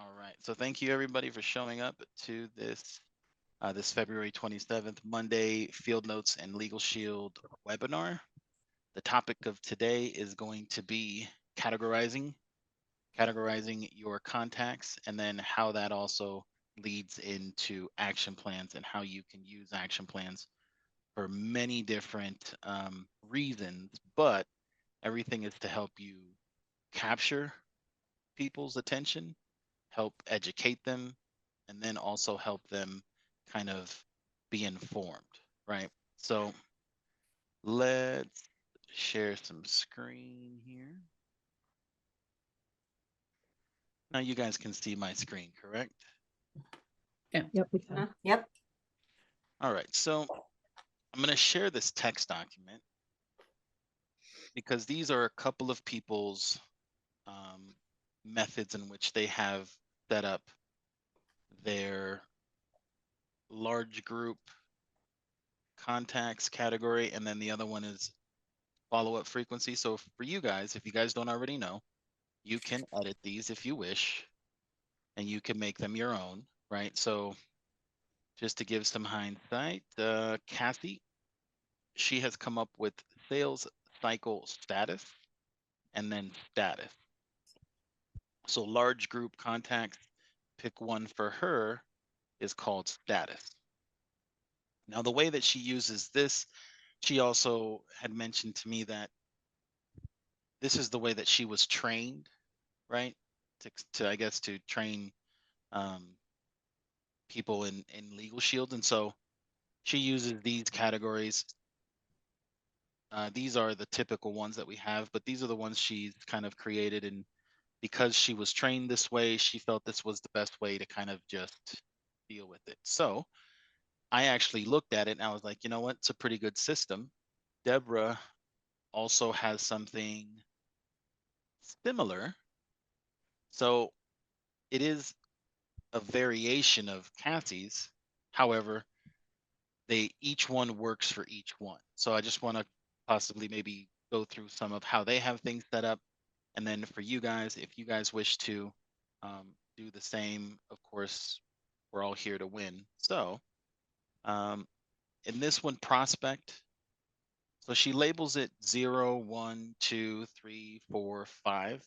All right. So thank you everybody for showing up to this this February 27th, Monday, Fieldnotes and LegalShield webinar. The topic of today is going to be categorizing your contacts, and then how that also leads into action plans and how you can use action plans for many different reasons, but everything is to help you capture people's attention, help educate them, and then also help them kind of be informed, right? So let's share some screen here. Now you guys can see my screen, correct? Yeah. Yep, we can. Yep. All right, so I'm going to share this text document because these are a couple of people's methods in which they have set up their large group contacts category, and then the other one is follow-up frequency. So for you guys, if you guys don't already know, you can edit these if you wish, and you can make them your own, right? So just to give some hindsight, Kathy, she has come up with sales cycle status and then status. So large group contacts, pick one for her, is called status. Now, the way that she uses this, she also had mentioned to me that this is the way that she was trained, right? To I guess to train people in LegalShield, and so she uses these categories. These are the typical ones that we have, but these are the ones she's kind of created, and because she was trained this way, she felt this was the best way to kind of just deal with it. So I actually looked at it and I was like, you know what? It's a pretty good system. Deborah also has something similar. So it is a variation of Cassie's. However, each one works for each one. So I just want to possibly maybe go through some of how they have things set up. And then for you guys, if you guys wish to do the same, of course, we're all here to win. So in this one, prospect. So she labels it 0, 1, 2, 3, 4, 5.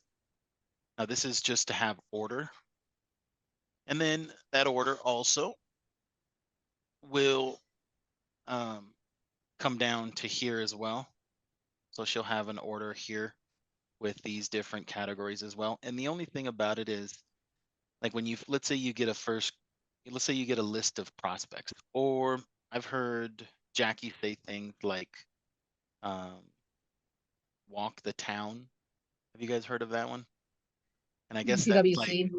Now this is just to have order. And then that order also will come down to here as well. So she'll have an order here with these different categories as well. And the only thing about it is, like when let's say you get let's say you get a list of prospects, or I've heard Jackie say things like walk the town. Have you guys heard of that one? And I guess that's like, TWC,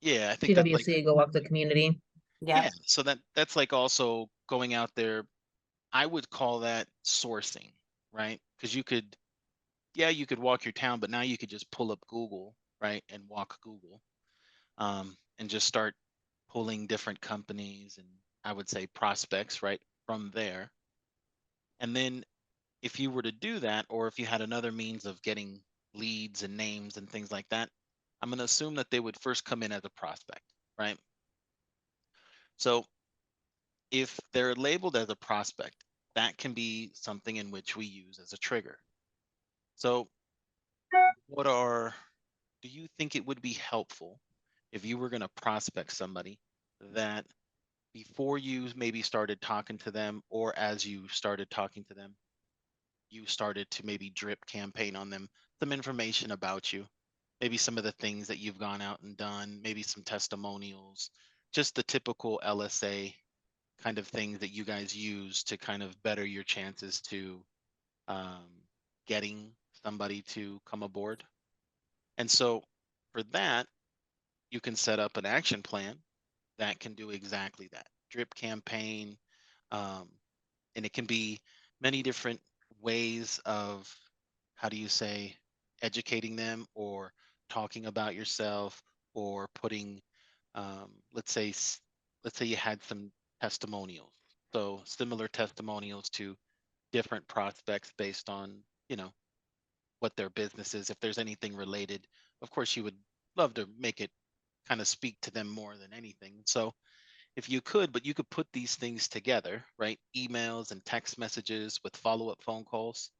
yeah, I think that's like, TWC, go walk the community. Yeah. so that's like also going out there. I would call that sourcing, right? Because you could, yeah, you could walk your town, but now you could just pull up Google, right, and walk Google, and just start pulling different companies and I would say prospects, right, from there. And then if you were to do that, or if you had another means of getting leads and names and things like that, I'm going to assume that they would first come in as a prospect, right? So if they're labeled as a prospect, that can be something in which we use as a trigger. So do you think it would be helpful if you were going to prospect somebody that before you maybe started talking to them, or as you started talking to them, you started to maybe drip campaign on them some information about you, maybe some of the things that you've gone out and done, maybe some testimonials, just the typical LSA kind of things that you guys use to kind of better your chances to um, getting somebody to come aboard. And so for that, you can set up an action plan that can do exactly that drip campaign. Um, and it can be many different ways of, how do you say, educating them or talking about yourself, or putting, let's say you had some testimonials. So similar testimonials to different prospects based on, you know, what their business is. If there's anything related, of course, you would love to make it kind of speak to them more than anything. So if you could, but you could put these things together, right? Emails and text messages with follow-up phone calls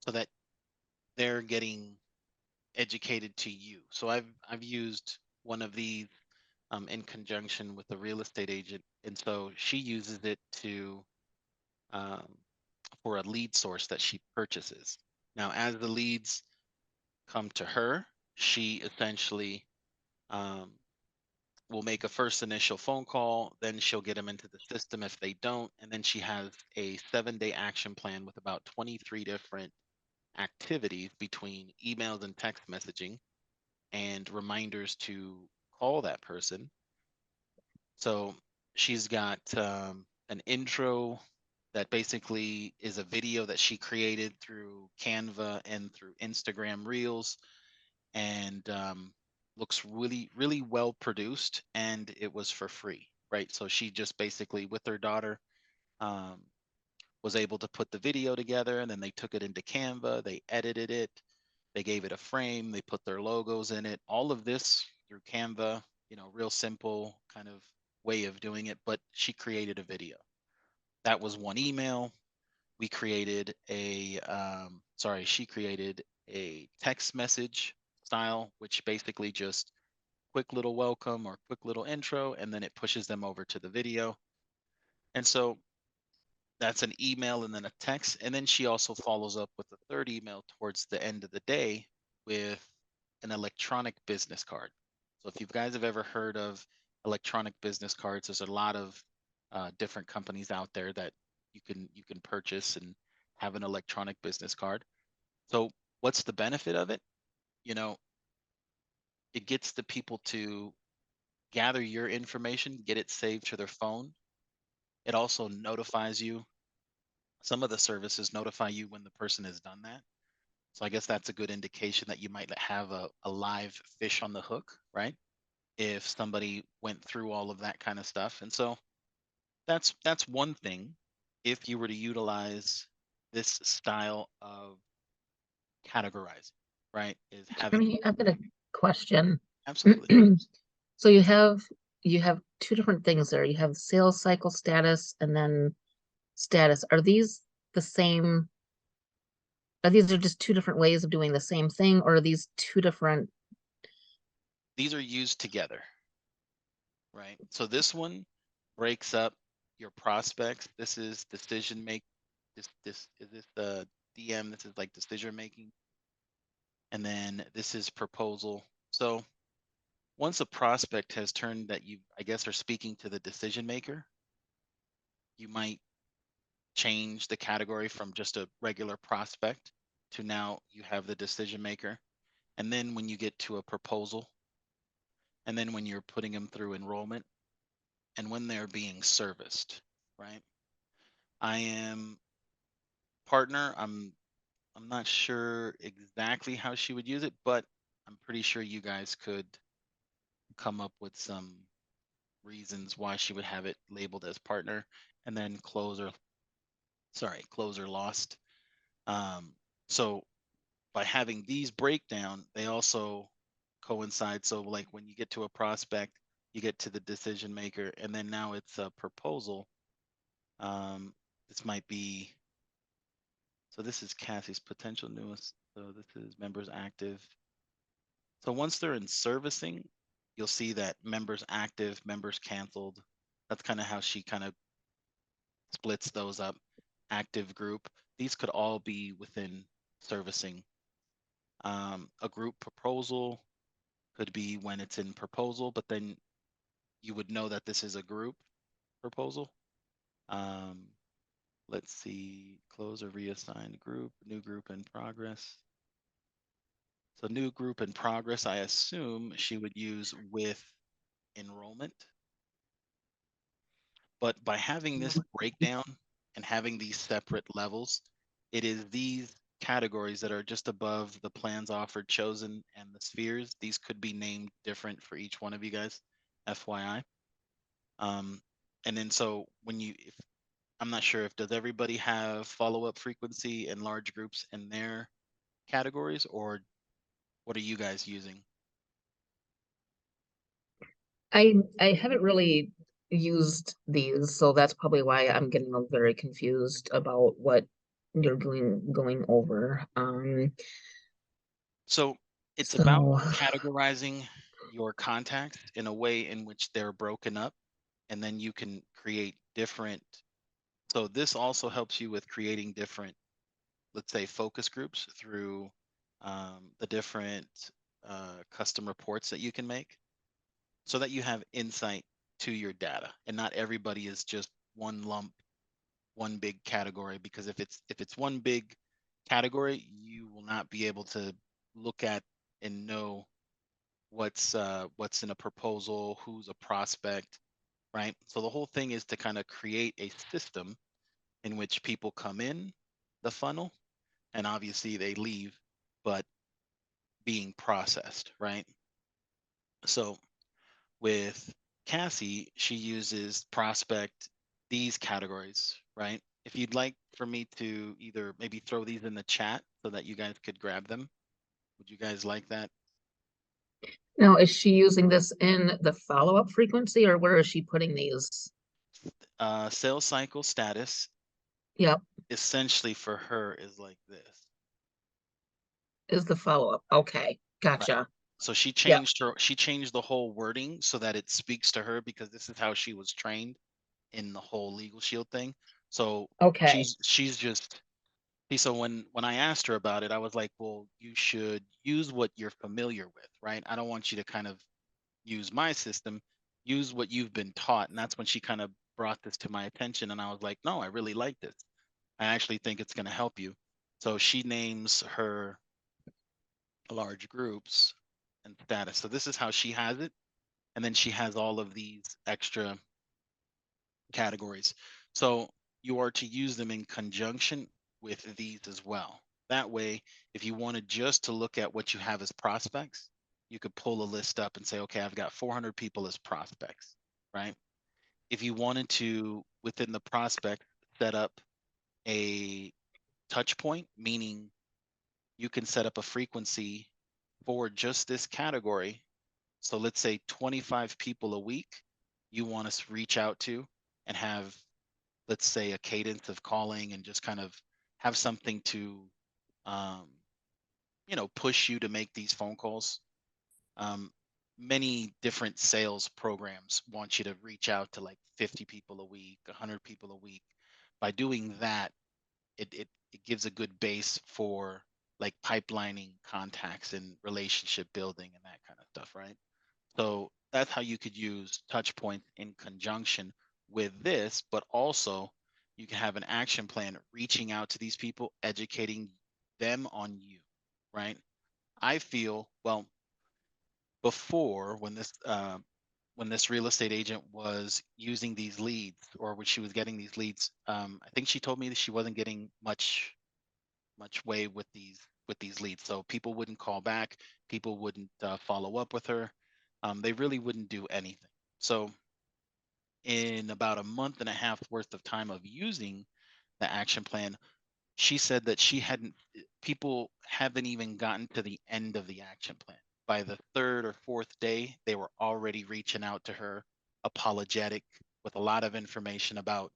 so that they're getting educated to you. So I've used one of these in conjunction with a real estate agent, and so she uses it to um, for a lead source that she purchases. Now, as the leads come to her, she essentially um, will make a first initial phone call, then she'll get them into the system if they don't, and then she has a 7-day action plan with about 23 different activities between emails and text messaging and reminders to call that person. So she's got an intro that basically is a video that she created through Canva and through Instagram Reels, and looks really, really well produced, and it was for free, right? So she just basically, with her daughter, um, was able to put the video together, and then they took it into Canva, they edited it, they gave it a frame, they put their logos in it, all of this through Canva, real simple kind of way of doing it, but she created a video. That was one email. We created she created a text message style, which basically just quick little welcome or quick little intro, and then it pushes them over to the video. And so that's an email and then a text. And then she also follows up with a third email towards the end of the day with an electronic business card. So if you guys have ever heard of electronic business cards, there's a lot of different companies out there that you can purchase and have an electronic business card. So what's the benefit of it? You know, it gets the people to gather your information, get it saved to their phone. It also notifies you. Some of the services notify you when the person has done that. So I guess that's a good indication that you might have a live fish on the hook, right? If somebody went through all of that kind of stuff. And so that's one thing. If you were to utilize this style of categorizing, right? Is having Jeremy, I've got a question. absolutely. So you have two different things there. You have sales cycle status and then status. Are these the same? Are these are just two different ways of doing the same thing, or are these two different? These are used together, right? So this one breaks up your prospects. This is decision make. This is this the DM. This is like decision making, and then this is proposal. So once a prospect has turned that you, I guess, are speaking to the decision maker, you might change the category from just a regular prospect to now you have the decision maker. And then when you get to a proposal, and then when you're putting them through enrollment, and when they're being serviced, right? I am partner. I'm not sure exactly how she would use it, but I'm pretty sure you guys could come up with some reasons why she would have it labeled as partner, and then closer lost. Um, so by having these breakdown, they also coincide. So like when you get to a prospect, you get to the decision maker, and then now it's a proposal. This might be, so this is Cassie's potential newest. So this is members active. So once they're in servicing, you'll see that members active, members canceled. That's kind of how she kind of splits those up. Active group. These could all be within servicing. A group proposal could be when it's in proposal, but then you would know that this is a group proposal. Um, let's see, close or reassign group, new group in progress. So new group in progress, I assume she would use with enrollment. But by having this breakdown and having these separate levels, it is these categories that are just above the plans offered, chosen, and the spheres. These could be named different for each one of you guys, FYI. And then so if I'm not sure if does everybody have follow-up frequency and large groups in their categories, or what are you guys using? I haven't really used these, so that's probably why I'm getting very confused about what you're going over. So it's about So categorizing your contacts in a way in which they're broken up, and then you can create different. So this also helps you with creating different, let's say, focus groups through the different custom reports that you can make, so that you have insight to your data, and not everybody is just one lump, one big category. Because if it's one big category, you will not be able to look at and know what's in a proposal, who's a prospect, right? So the whole thing is to kind of create a system in which people come in the funnel and obviously they leave, but being processed, right? So with Cassie, she uses prospect these categories, right? If you'd like for me to either maybe throw these in the chat so that you guys could grab them, would you guys like that? now, is she using this in the follow-up frequency, or where is she putting these? Sales cycle status Yep, essentially for her is like this. is the follow-up. Okay, Right. gotcha. So Yep. she changed the whole wording so that it speaks to her, because this is how she was trained in the whole Legal Shield thing. So Okay. she's just see, so when I asked her about it, I was like, well, you should use what you're familiar with, right? I don't want you to kind of use my system, use what you've been taught. And that's when she kind of brought this to my attention. And I was like, no, I really like this. I actually think it's going to help you. So she names her large groups and status. So this is how she has it. And then she has all of these extra categories. So you are to use them in conjunction with these as well. That way, if you wanted just to look at what you have as prospects, you could pull a list up and say, okay, I've got 400 people as prospects, right? If you wanted to, within the prospect, set up a touch point, meaning you can set up a frequency for just this category. So let's say 25 people a week you want us to reach out to and have, let's say, a cadence of calling and just kind of have something to um, push you to make these phone calls. um, Many different sales programs want you to reach out to like 50 people a week, 100 people a week. By doing that, it gives a good base for like pipelining contacts and relationship building and that kind of stuff, right? So that's how you could use touch points in conjunction with this, but also you can have an action plan reaching out to these people, educating them on you, right? I feel, well, before when this real estate agent was using these leads, or when she was getting these leads, I think she told me that she wasn't getting much way with these leads. So people wouldn't call back, people wouldn't follow up with her, they really wouldn't do anything. So in about a month and a half worth of time of using the action plan, she said that she hadn't people haven't even gotten to the end of the action plan. By the third or fourth day, they were already reaching out to her, apologetic, with a lot of information about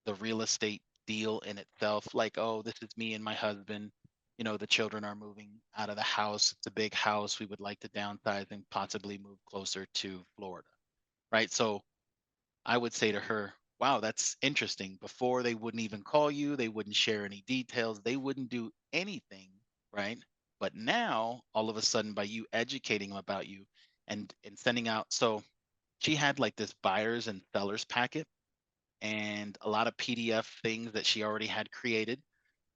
the real estate deal in itself. Like, oh, this is me and my husband. The children are moving out of the house. It's a big house. We would like to downsize and possibly move closer to Florida. Right. So I would say to her, wow, that's interesting. Before, they wouldn't even call you, they wouldn't share any details, they wouldn't do anything, right? But now, all of a sudden, by you educating them about you and sending out, so she had like this buyers and sellers packet and a lot of PDF things that she already had created.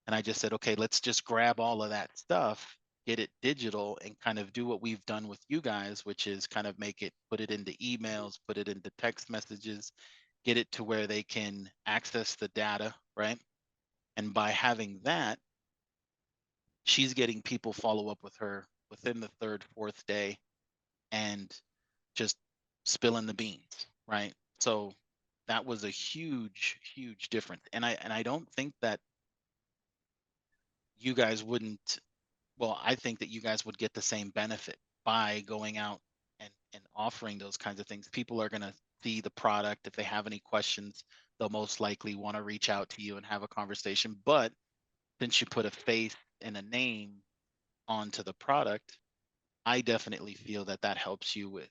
And I just said, okay, let's just grab all of that stuff, get it digital, and kind of do what we've done with you guys, which is kind of put it into emails, put it into text messages, get it to where they can access the data, right? And by having that, she's getting people follow up with her within the third, fourth day and just spilling the beans, right? So that was a huge, huge difference. And I don't think that you guys wouldn't, well, I think that you guys would get the same benefit by going out and offering those kinds of things, people are going to see the product. If they have any questions, they'll most likely want to reach out to you and have a conversation. But since you put a face and a name onto the product, I definitely feel that that helps you with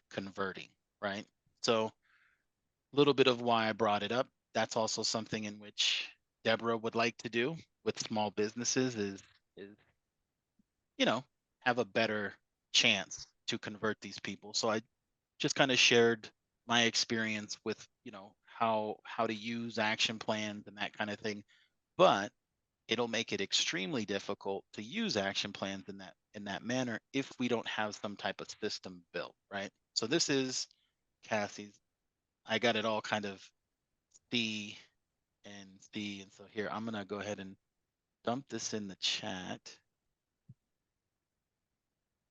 converting, right? So a little bit of why I brought it up. That's also something in which Deborah would like to do with small businesses is you know have a better chance to convert these people. So I just kind of shared my experience with how to use action plans and that kind of thing. But it'll make it extremely difficult to use action plans in that manner if we don't have some type of system built, right? So this is Cassie's. I got it all kind of C and C, and so here I'm gonna go ahead and dump this in the chat.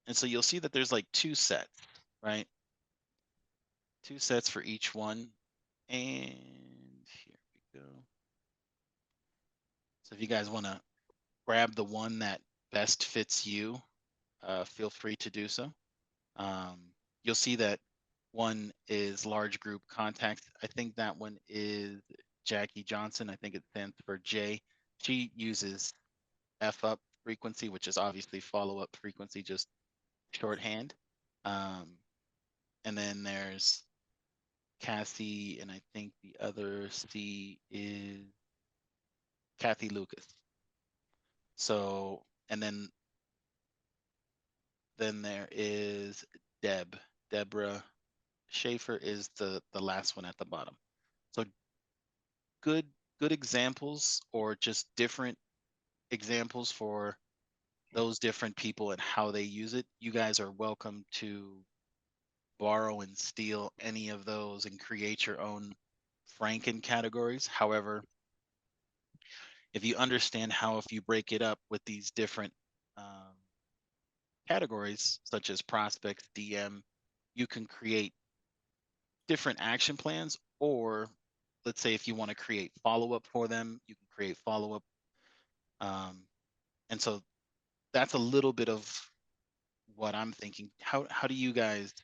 And so you'll see that there's like two sets, right? Two sets for each one. And here we go. So if you guys want to grab the one that best fits you, feel free to do so. Um, you'll see that one is large group contacts. I think that one is Jackie Johnson. I think it stands for J. She uses F up frequency, which is obviously follow up frequency, just shorthand. Um, and then there's Cassie, and I think the other C is Kathy Lucas. So, and then there is Deborah Schaefer is the last one at the bottom. So good good examples or just different examples for those different people and how they use it. You guys are welcome to borrow and steal any of those and create your own Franken categories. However, if you understand how if you break it up with these different categories, such as prospects, DM, you can create different action plans. Or let's say if you want to create follow-up for them, you can create follow-up. And so that's a little bit of what I'm thinking. How do you guys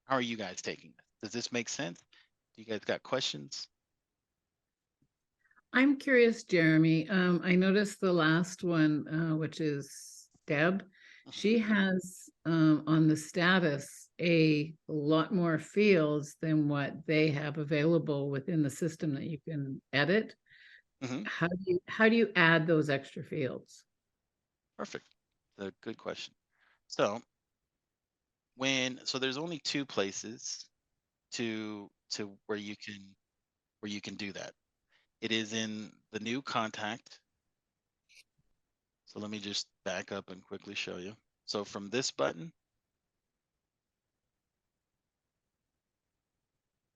how are you guys taking this? Does this make sense? Do you guys got questions? I'm curious, Jeremy. I noticed the last one, which is Deb. Mhm. She has on the status a lot more fields than what they have available within the system that you can edit. Mhm. How do you add those extra fields? Perfect. A good question. So there's only two places to where you can do that. It is in the new contact. So let me just back up and quickly show you. So from this button,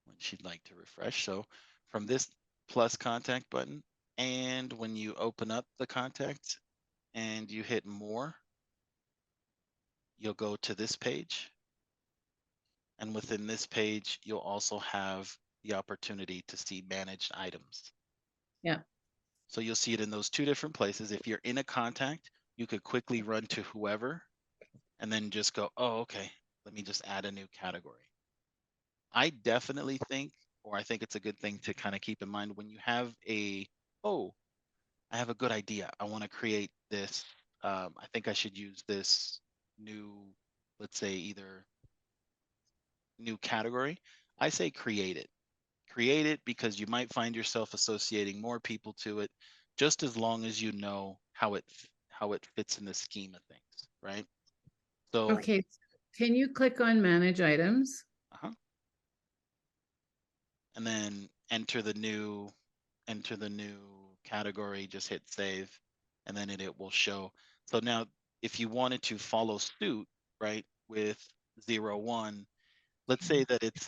when she'd like to refresh. So from this plus contact button, and when you open up the contact and you hit more, you'll go to this page. And within this page, you'll also have the opportunity to see managed items. Yeah. So you'll see it in those two different places. If you're in a contact, you could quickly run to whoever and then just go, oh, okay, let me just add a new category. I definitely think, or I think it's a good thing to kind of keep in mind when you have oh, I have a good idea. I want to create this. I think I should use this new, let's say either new category. I say create it. Create it because you might find yourself associating more people to it, just as long as you know how it fits in the scheme of things, right? So, Okay. Can you click on manage items? uh-huh. And then enter the new category, just hit save, and then it will show. So now if you wanted to follow suit, right, with 01, let's say that it's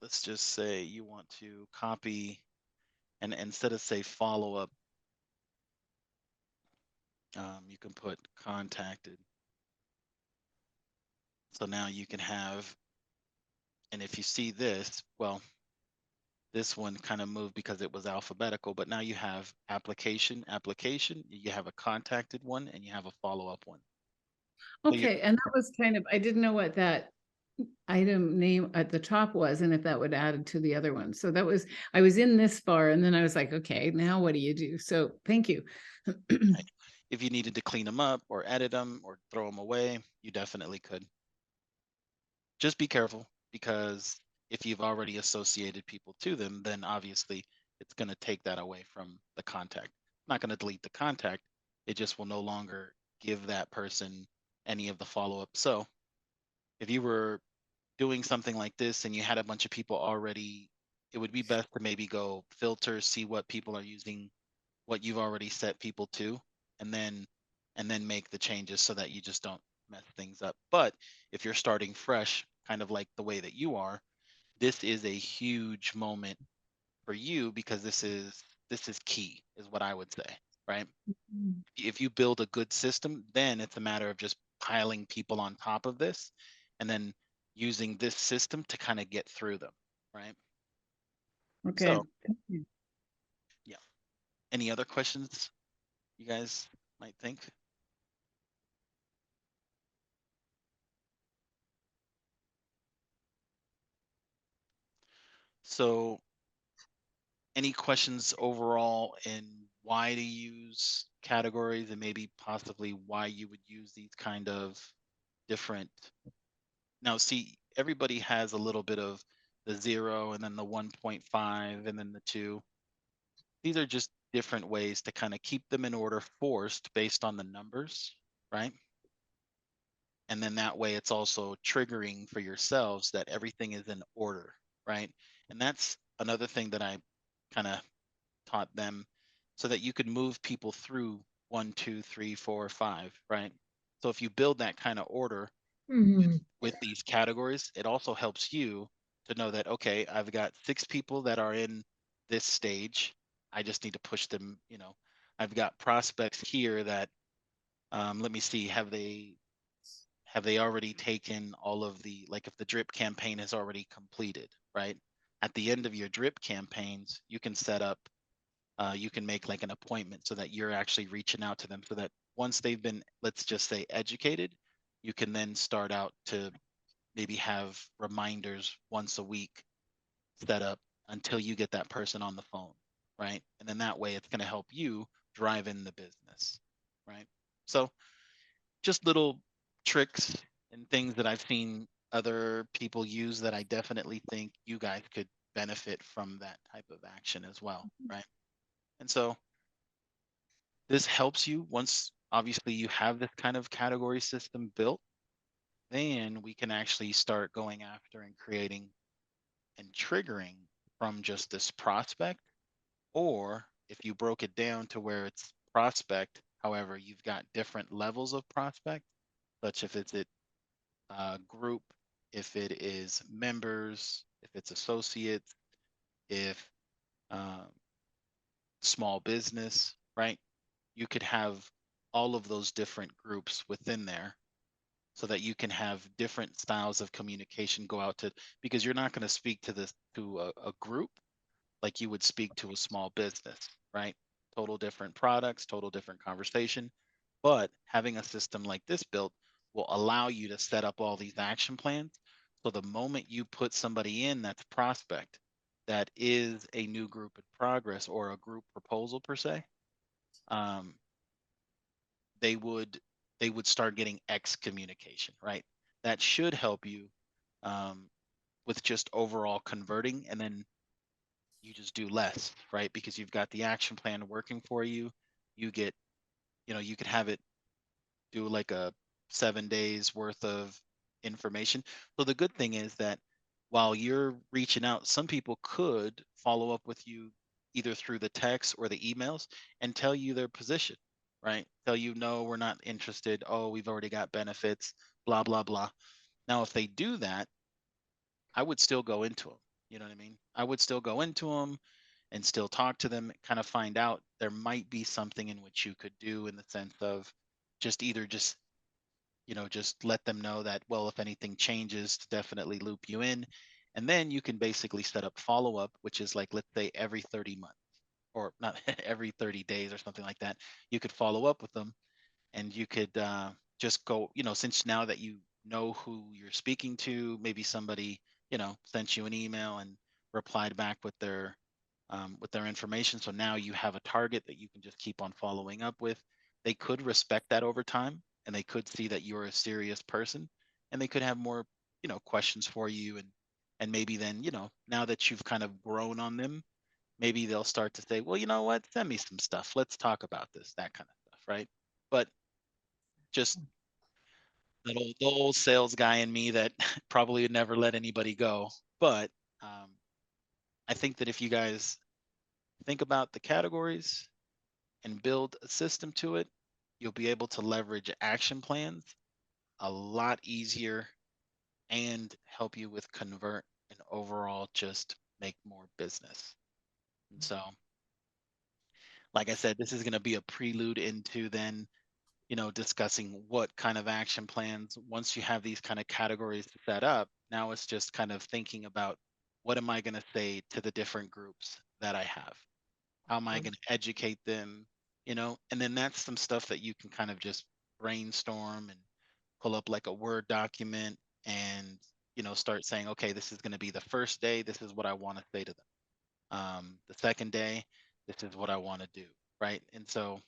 let's just say you want to copy and instead of say follow up, you can put contacted. So now you can have, and if you see this, well, this one kind of moved because it was alphabetical, but now you have application, you have a contacted one, and you have a follow-up one. So you, Okay, and that was kind of, I didn't know what that item name at the top was and if that would add to the other one. So that was, I was in this far and then I was like, okay, now what do you do? So thank you. right, if you needed to clean them up or edit them or throw them away, you definitely could. Just be careful, because if you've already associated people to them, then obviously it's going to take that away from the contact. Not going to delete the contact. It just will no longer give that person any of the follow-up. So if you were doing something like this and you had a bunch of people already, it would be best to maybe go filter, see what people are using, what you've already set people to, and then make the changes so that you just don't mess things up. But if you're starting fresh, kind of like the way that you are, this is a huge moment for you, because this is key, is what I would say, right? If you build a good system, then it's a matter of just piling people on top of this and then using this system to kind of get through them, right? Okay. So, yeah. Any other questions you guys might think? So, any questions overall in why to use categories, and maybe possibly why you would use these kind of different. Now, see, everybody has a little bit of the 0 and then the 1.5 and then the 2. These are just different ways to kind of keep them in order, forced based on the numbers, right? And then that way it's also triggering for yourselves that everything is in order, right? And that's another thing that I kind of taught them, so that you could move people through 1, 2, 3, 4, 5, right? So if you build that kind of order with Mhm. with these categories, it also helps you to know that, okay, I've got 6 people that are in this stage. I just need to push them, I've got prospects here that, let me see, have they already taken all of the, like, if the drip campaign is already completed, right? At the end of your drip campaigns, you can set up, you can make like an appointment so that you're actually reaching out to them, so that once they've been, let's just say, educated, you can then start out to maybe have reminders once a week set up until you get that person on the phone, right? And then that way it's going to help you drive in the business, right? So just little tricks and things that I've seen other people use that I definitely think you guys could benefit from that type of action as well, right? And so this helps you once obviously you have this kind of category system built, then we can actually start going after and creating and triggering from just this prospect. Or if you broke it down to where it's prospect, however, you've got different levels of prospect, such if it's a group, if it is members, if it's associates, if um, small business, right? You could have all of those different groups within there, so that you can have different styles of communication go out to, because you're not going to speak to this to a group like you would speak to a small business, right? Total different products, total different conversation. But having a system like this built will allow you to set up all these action plans. So the moment you put somebody in that's prospect, that is a new group in progress or a group proposal per se, um, they would they would start getting X communication, right? That should help you, um, with just overall converting, and then you just do less, right? Because you've got the action plan working for you. You get, you could have it do like a 7 days worth of information. So the good thing is that while you're reaching out, some people could follow up with you either through the text or the emails and tell you their position, right? Tell you, no, we're not interested. Oh, we've already got benefits, blah, blah, blah. Now, if they do that, I would still go into them. You know what I mean? I would still go into them and still talk to them, kind of find out there might be something in which you could do, in the sense of just either just let them know that, well, if anything changes, to definitely loop you in. And then you can basically set up follow up, which is like, let's say every 30 months, or not every 30 days or something like that. You could follow up with them, and you could just go, since now that you know who you're speaking to, maybe somebody, sent you an email and replied back with their information. So now you have a target that you can just keep on following up with. They could respect that over time, and they could see that you're a serious person, and they could have more, questions for you. And maybe then, now that you've kind of grown on them, maybe they'll start to say, well, you know what, send me some stuff. Let's talk about this, that kind of stuff, right? But just the old sales guy in me that probably would never let anybody go. But I think that if you guys think about the categories and build a system to it, you'll be able to leverage action plans a lot easier and help you with convert and overall just make more business. And so, like I said, this is going to be a prelude into then, discussing what kind of action plans, once you have these kind of categories set up, now it's just kind of thinking about what am I going to say to the different groups that I have? How am I going to educate them? And then that's some stuff that you can kind of just brainstorm and pull up like a Word document and, start saying, okay, this is going to be the first day. This is what I want to say to them. The second day, this is what I want to do. Right. And so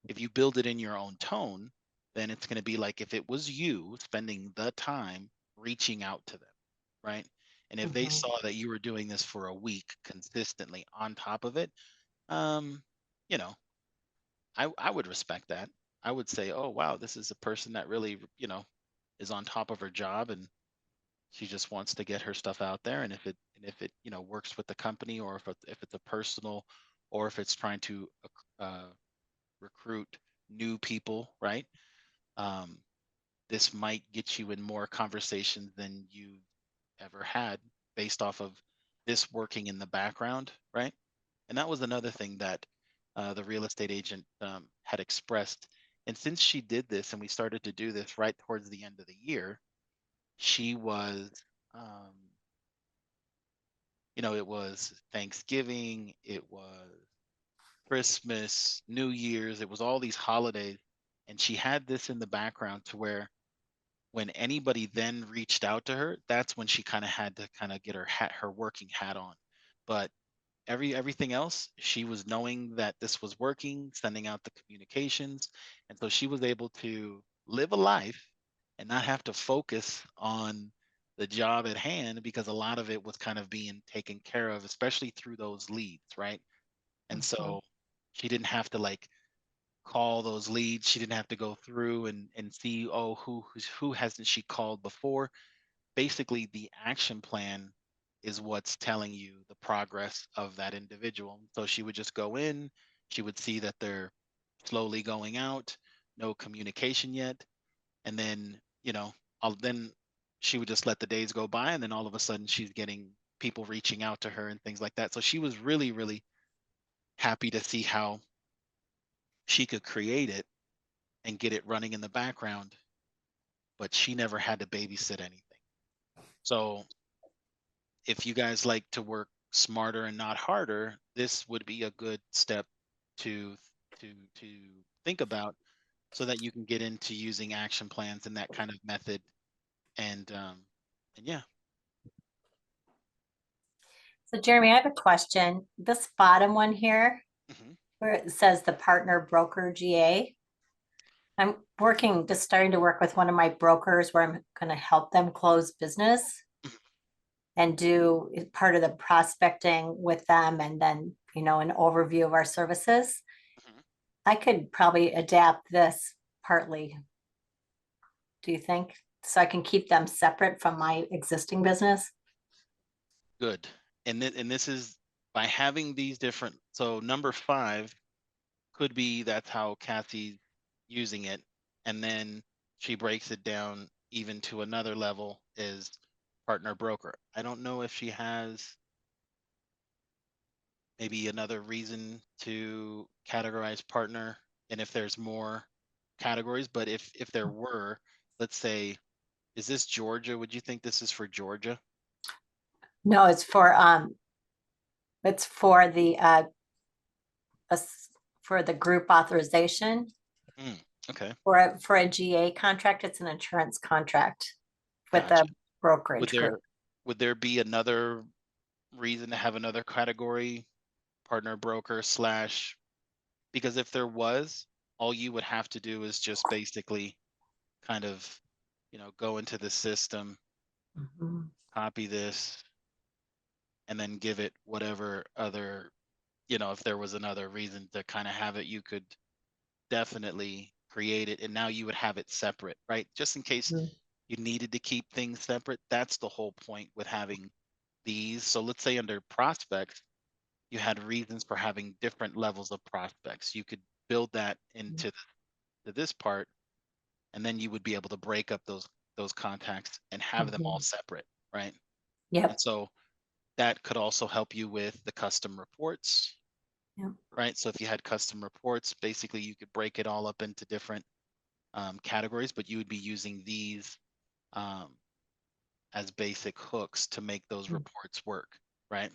if you build it in your own tone, then it's going to be like if it was you spending the time reaching out to them. Right. And if they saw that you were doing this for a week consistently on top of it, um, you know, I would respect that. I would say, oh wow, this is a person that really, is on top of her job and she just wants to get her stuff out there. And if it, works with the company, or if it's a personal, or if it's trying to uh, recruit new people, right? Um, this might get you in more conversations than you ever had based off of this working in the background, right? And that was another thing that the real estate agent had expressed. And since she did this and we started to do this right towards the end of the year, she was, um, it was Thanksgiving, it was Christmas, New Year's, it was all these holidays. And she had this in the background to where when anybody then reached out to her, that's when she kind of had to kind of get her working hat on. But everything else, she was knowing that this was working, sending out the communications, and so she was able to live a life and not have to focus on the job at hand, because a lot of it was kind of being taken care of, especially through those leads, right? And so she didn't have to like call those leads. She didn't have to go through and see, oh, who hasn't she called before. Basically the action plan is what's telling you the progress of that individual. So she would just go in, she would see that they're slowly going out, no communication yet, and then then she would just let the days go by, and then all of a sudden she's getting people reaching out to her and things like that. So she was really, really happy to see how she could create it and get it running in the background, but she never had to babysit anything. So if you guys like to work smarter and not harder, this would be a good step to to think about, so that you can get into using action plans and that kind of method. And yeah. So Jeremy, I have a question. This bottom one here, Hmm. where it says the partner broker GA, I'm just starting to work with one of my brokers where I'm going to help them close business and do part of the prospecting with them, and then, an overview of our services. Hmm. I could probably adapt this partly, do you think? So I can keep them separate from my existing business? Good. And this is by having these different. So number 5 could be that's how Kathy's using it, and then she breaks it down even to another level is partner broker. I don't know if she has maybe another reason to categorize partner, and if there's more categories, but if there were, let's say, is this Georgia? Would you think this is for Georgia? No, it's for the for the group authorization. Okay. For a GA contract, it's an insurance contract with Gotcha. a brokerage Would there group. would there be another reason to have another category, partner broker slash, because if there was, all you would have to do is just basically kind of, go into the system, Mhm. copy this, and then give it whatever other, if there was another reason to kind of have it, you could definitely create it. And now you would have it separate, right? Just in case Mhm. you needed to keep things separate. That's the whole point with having these. So let's say under prospects, you had reasons for having different levels of prospects. You could build that into to this part, and then you would be able to break up those contacts and have them all Mhm. separate, right? And Yep. so that could also help you with the custom reports, Yep. right? So if you had custom reports, basically you could break it all up into different categories, but you would be using these um, as basic hooks to make those Mm. reports work, right?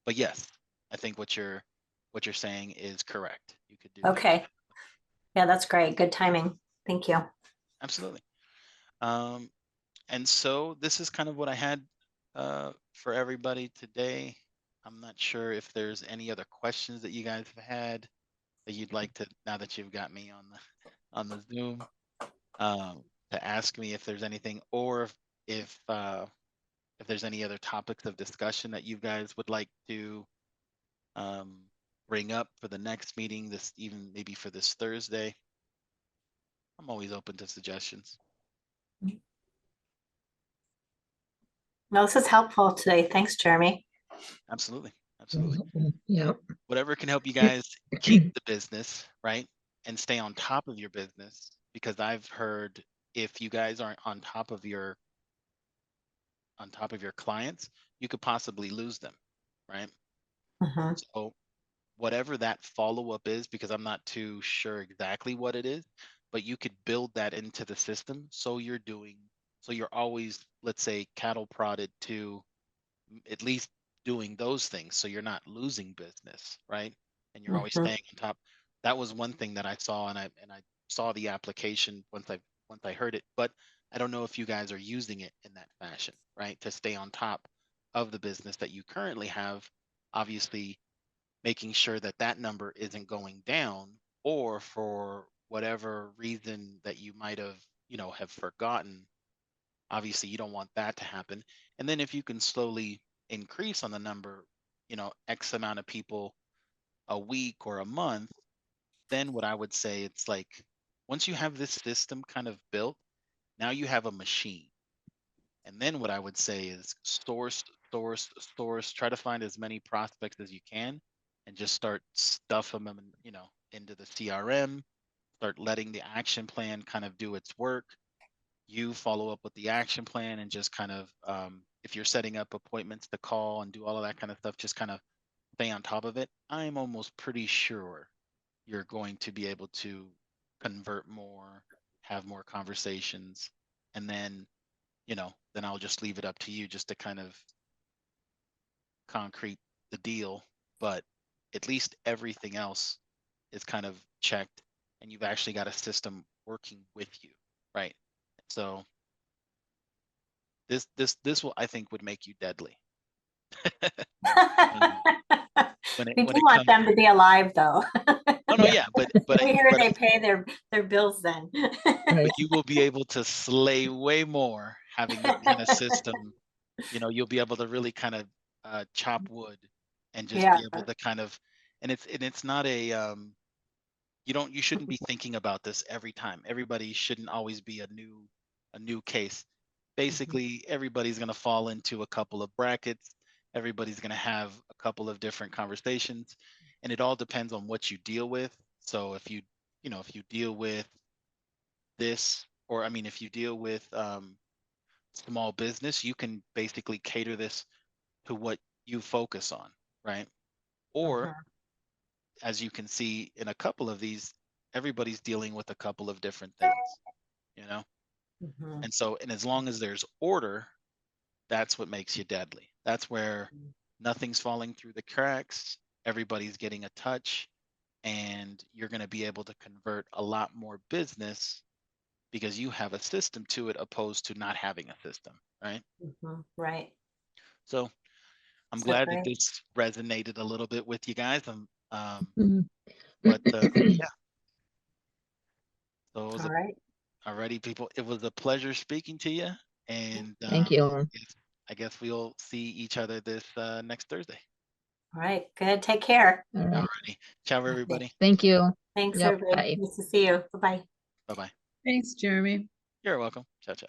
But yes, I think what you're saying is correct. You could do that. Okay. Yeah, that's great. Good timing. Thank you. Absolutely. Um, and so this is kind of what I had for everybody today. I'm not sure if there's any other questions that you guys have had that you'd like to, now that you've got me on the Zoom, to ask me if there's anything, or if there's any other topics of discussion that you guys would like to um, bring up for the next meeting, this even maybe for this Thursday. I'm always open to suggestions. No, this is helpful today. Thanks, Jeremy. Absolutely. Absolutely. Yeah. Whatever can help you guys keep the business, right? And stay on top of your business, because I've heard if you guys aren't on top of your clients, you could possibly lose them, right? Mhm. So whatever that follow-up is, because I'm not too sure exactly what it is, but you could build that into the system. So you're always, let's say, cattle prodded to at least doing those things. So you're not losing business, right? And you're always Mhm. staying on top. That was one thing that I saw, and I saw the application once I heard it, but I don't know if you guys are using it in that fashion, right? To stay on top of the business that you currently have, obviously making sure that that number isn't going down, or for whatever reason that you might have have forgotten, obviously you don't want that to happen. And then if you can slowly increase on the number, x amount of people a week or a month, then what I would say, it's like once you have this system kind of built, now you have a machine. And then what I would say is source, try to find as many prospects as you can, and just start stuffing them, into the CRM, start letting the action plan kind of do its work. You follow up with the action plan, and just kind of, if you're setting up appointments to call and do all of that kind of stuff, just kind of stay on top of it. I'm almost pretty sure you're going to be able to convert more, have more conversations, and then I'll just leave it up to you just to kind of concrete the deal. But at least everything else is kind of checked, and you've actually got a system working with you, right? So this will, I think, would make you deadly. um, when it We when do it want comes. them to be alive, though. Oh no, yeah, We hear they pay their bills then. Right. but you will be able to slay way more having this kind of system. You'll be able to really kind of chop wood, and just Yeah. be able to kind of, and it's not a you shouldn't be thinking about this every time. Everybody shouldn't always be a new case. Basically, everybody's going to fall into a couple of brackets. Everybody's going to have a couple of different conversations, and it all depends on what you deal with. So if you deal with this, or I mean, if you deal with small business, you can basically cater this to what you focus on, right? Or Mhm. as you can see in a couple of these, everybody's dealing with a couple of different things, you know? Mhm. And as long as there's order, that's what makes you deadly. That's where nothing's falling through the cracks, everybody's getting a touch, and you're going to be able to convert a lot more business because you have a system to it opposed to not having a system, right? Right. So I'm So glad that great. this resonated a little bit with you guys. Mhm. But yeah, so it was All right. alrighty, people. It was a pleasure speaking to you, and Thank you. I guess we'll see each other this next Thursday. All right. Good. Take care. All right. Alrighty, ciao, Okay. everybody. Thank you. Thanks, Yep. everybody. Bye. Nice to see you. Bye-bye. Bye bye. Thanks, Jeremy. You're welcome. Ciao, ciao.